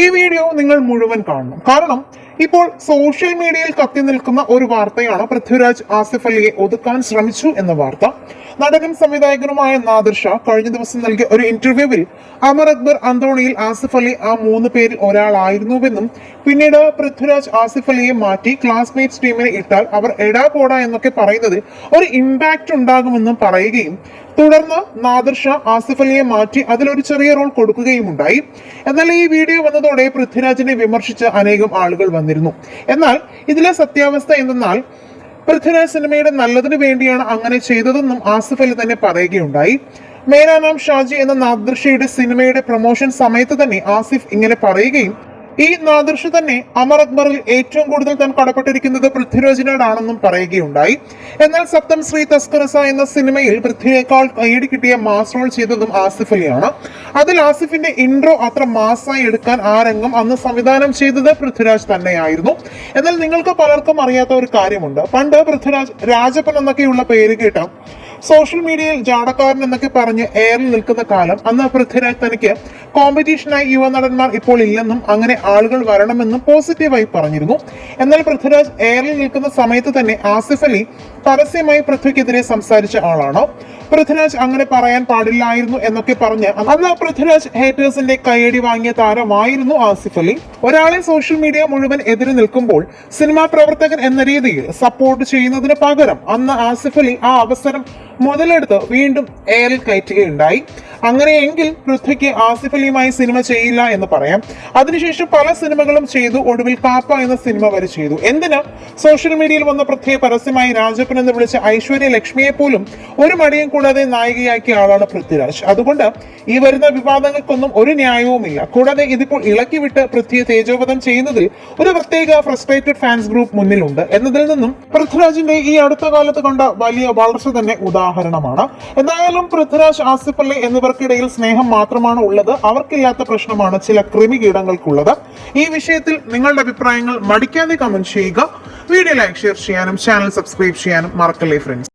ഈ വീഡിയോ നിങ്ങൾ മുഴുവൻ കാണണം. കാരണം ഇപ്പോൾ സോഷ്യൽ മീഡിയയിൽ കത്തി നിൽക്കുന്ന ഒരു വാർത്തയാണ് പൃഥ്വിരാജ് ആസിഫ് അലിയെ ഒതുക്കാൻ ശ്രമിച്ചു എന്ന വാർത്ത. നടനും സംവിധായകനുമായ നാദിർ ഷാ കഴിഞ്ഞ ദിവസം നൽകിയ ഒരു ഇന്റർവ്യൂവിൽ അമർ അക്ബർ അന്തോണിയിൽ ആസിഫ് അലി ആ 3 പേരിൽ ഒരാളായിരുന്നുവെന്നും പിന്നീട് പൃഥ്വിരാജ് ആസിഫ് അലിയെ മാറ്റി ക്ലാസ്മേറ്റ്സ് ടീമിനെ ഇട്ടാൽ അവർ എടാ പോടാ എന്നൊക്കെ പറയുന്നത് ഒരു ഇമ്പാക്ട് ഉണ്ടാകുമെന്നും പറയുകയും തുടർന്ന് നാദിർ ഷാ ആസിഫ് അലിയെ മാറ്റി അതിലൊരു ചെറിയ റോൾ കൊടുക്കുകയും ഉണ്ടായി. എന്നാൽ ഈ വീഡിയോ വന്നതോടെ പൃഥ്വിരാജിനെ വിമർശിച്ച് അനേകം ആളുകൾ വന്നിരുന്നു. എന്നാൽ ഇതിലെ സത്യാവസ്ഥ എന്തെന്നാൽ പൃഥ്വിരാജ് സിനിമയുടെ നല്ലതിനു വേണ്ടിയാണ് അങ്ങനെ ചെയ്തതെന്നും ആസിഫ് അലി തന്നെ പറയുകയുണ്ടായി. മേരാ നാം ഷാജി എന്ന നാദിർ ഷയുടെ സിനിമയുടെ പ്രൊമോഷൻ സമയത്ത് തന്നെ ആസിഫ് ഇങ്ങനെ പറയുകയും ഈ നാദിർ ഷാ തന്നെ അമർ അക്ബറിൽ ഏറ്റവും കൂടുതൽ താൻ കടപ്പെട്ടിരിക്കുന്നത് പൃഥ്വിരാജിനോടാണെന്നും പറയുകയുണ്ടായി. എന്നാൽ സപ്തം ശ്രീ തസ്കരസ എന്ന സിനിമയിൽ പൃഥ്വിയേക്കാൾ കൈയടി കിട്ടിയ മാസ് റോൾ ചെയ്തതും ആസിഫ് അലിയാണ്. അതിൽ ആസിഫിന്റെ ഇൻട്രോ അത്ര മാസായി എടുക്കാൻ ആ രംഗം അന്ന് സംവിധാനം ചെയ്തത് പൃഥ്വിരാജ് തന്നെയായിരുന്നു. എന്നാൽ നിങ്ങൾക്ക് പലർക്കും അറിയാത്ത ഒരു കാര്യമുണ്ട്. പണ്ട് പൃഥ്വിരാജ് രാജപ്പൻ എന്നൊക്കെയുള്ള പേര് കേട്ട സോഷ്യൽ മീഡിയയിൽ ജാടക്കാരൻ എന്നൊക്കെ പറഞ്ഞ് എയറിൽ നിൽക്കുന്ന കാലം അന്ന് പൃഥ്വിരാജ് തനിക്ക് കോമ്പറ്റീഷനായി യുവനടന്മാർ ഇപ്പോൾ ഇല്ലെന്നും അങ്ങനെ ആളുകൾ വരണമെന്നും പോസിറ്റീവായി പറഞ്ഞിരുന്നു. എന്നാൽ പൃഥ്വിരാജ് എയറിൽ നിൽക്കുന്ന സമയത്ത് തന്നെ ആസിഫ് അലി പരസ്യമായി പൃഥ്വിക്കെതിരെ സംസാരിച്ച ആളാണ്. പൃഥ്വിരാജ് അങ്ങനെ പറയാൻ പാടില്ലായിരുന്നു എന്നൊക്കെ പറഞ്ഞ് അന്ന് പൃഥ്വിരാജ് ഹേറ്റേഴ്സിന്റെ കൈയടി വാങ്ങിയ താരമായിരുന്നു ആസിഫ് അലി. ഒരാളെ സോഷ്യൽ മീഡിയ മുഴുവൻ എതിരെ നിൽക്കുമ്പോൾ സിനിമാ പ്രവർത്തകൻ എന്ന രീതിയിൽ സപ്പോർട്ട് ചെയ്യുന്നതിന് പകരം അന്ന് ആസിഫ് അലി ആ അവസരം മുതലെടുത്ത് വീണ്ടും എയറിൽ കയറ്റുകയുണ്ടായി. അങ്ങനെയെങ്കിൽ പൃഥ്വിക്ക് ആസിഫ് അലിയുമായി സിനിമ ചെയ്യില്ല എന്ന് പറയാം. അതിനുശേഷം പല സിനിമകളും ചെയ്തു. ഒടുവിൽ കാപ്പ എന്ന സിനിമ വരെ ചെയ്തു. എന്തിനാ സോഷ്യൽ മീഡിയയിൽ വന്ന പൃഥ്വിയെ പരസ്യമായി രാജപ്പൻ എന്ന് വിളിച്ച ഐശ്വര്യ ലക്ഷ്മിയെ പോലും ഒരു മടിയും കൂടാതെ നായികയാക്കിയ ആളാണ് പൃഥ്വിരാജ്. അതുകൊണ്ട് ഈ വരുന്ന വിവാദങ്ങൾക്കൊന്നും ഒരു ന്യായവുമില്ല. കൂടാതെ ഇതിപ്പോൾ ഇളക്കി വിട്ട് പൃഥ്വിയെ തേജോവധം ചെയ്യുന്നതിൽ ഒരു പ്രത്യേക ഫ്രസ്ട്രേറ്റഡ് ഫാൻസ് ഗ്രൂപ്പ് മുന്നിലുണ്ട് എന്നതിൽ നിന്നും പൃഥ്വിരാജിന്റെ ഈ അടുത്ത കാലത്ത് കണ്ട വലിയ വളർച്ച തന്നെ ഉദാഹരണമാണ്. എന്തായാലും പൃഥ്വിരാജ് ആസിഫ് അലി എന്നിവർക്കിടയിൽ സ്നേഹം മാത്രമാണ് ഉള്ളത്. അവർക്കില്ലാത്ത പ്രശ്നമാണ് ചില കൃമികീടങ്ങൾക്കുള്ളത്. ഈ വിഷയത്തിൽ നിങ്ങളുടെ അഭിപ്രായങ്ങൾ മടിക്കാതെ കമന്റ് ചെയ്യുക. വീഡിയോ ലൈക്ക് ഷെയർ ചെയ്യാനും ചാനൽ സബ്സ്ക്രൈബ് ചെയ്യാനും മറക്കല്ലേ ഫ്രണ്ട്സ്.